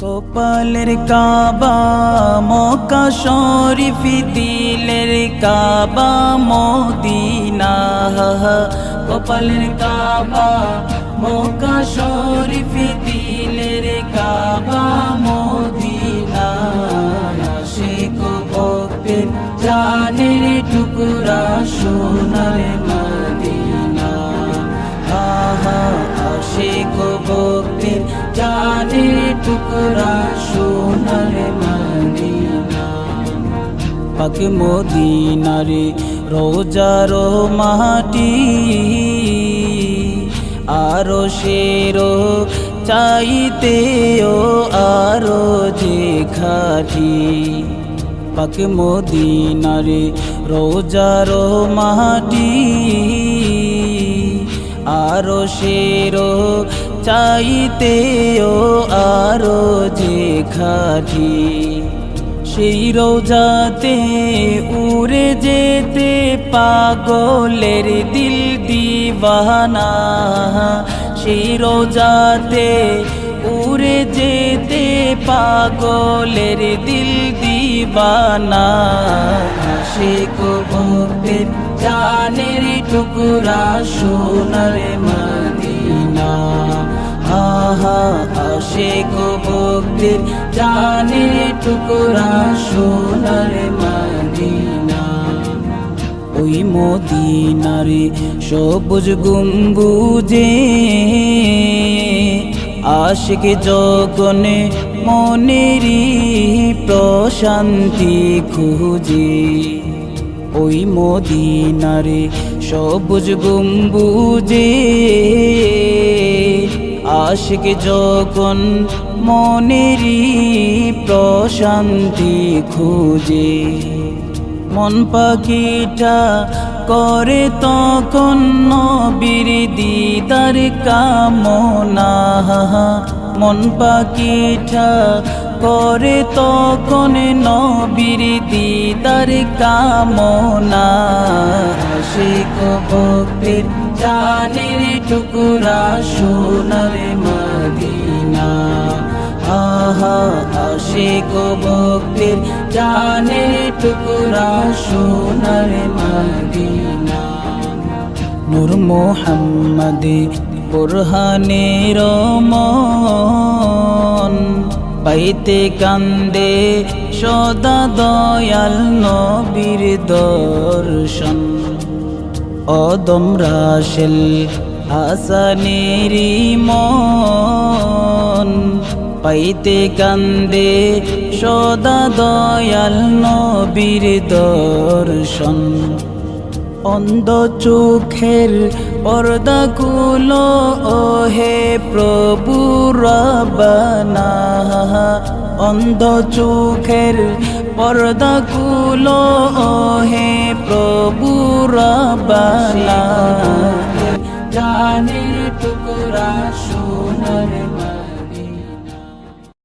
কপালের কাবা মক্কা শরীফ, দিলের কাবা মদিনা। কপালের কাবা মক্কা শরীফ, দিলের কাবা মদিনা। আশিক ভক্তের জানের টুকরা সোনার মদিনা। আশিক ভক্তের জানের টুকরা সোনার মদিনা। পাক মদিনারে রোজার মাটি, আরো শেরো চাইতেও আরো যে খাটি। পাক মদিনারে রোজার মাটি, আরো শেরো চাইতেও আরো যে খাটি। সেই রোজাতে উড়ে যেতে পাগলের দিল দিওয়ানা। সেই রোজাতে উড়ে যেতে পাগলের দিল দিওয়ানা। আশিক ভক্তের জানের টুকরা সোনার মদিনা। আশিক ভক্তের জানের টুকরা সোনার মদিনা। ওই মদিনারে সবুজ গম্বুজে আশিক জগনে মনেরই প্রশান্তি খুঁজে। ওই মদিনারে সবুজ গম্বুজে আশিক যখন মনেরই প্রশান্তি খুঁজে। মন পাখিটা করে তখন নবীর দিদার কামনা। মন পাখিটা করে তখন নবীর দিদার কামনা। আশিক ভক্তের জানের টুকরা সোনার মদিনা। আশিক ভক্তের জানের টুকরা সোনার মদিনা। নূর মোহাম্মদ বুরহানের মন, পাইতে কান্দে সদা দয়াল নবীর দর্শন। অদম রাসেল হাসানেরি মন, পাইতে কান্দে সদা দয়াল নবীর দর্শন। অন্ধ চোখের পর্দা খুলো হে প্রভু রব্বানা। অন্ধ চোখের পর্দা খুলো হে প্রভু রব্বানা। জানে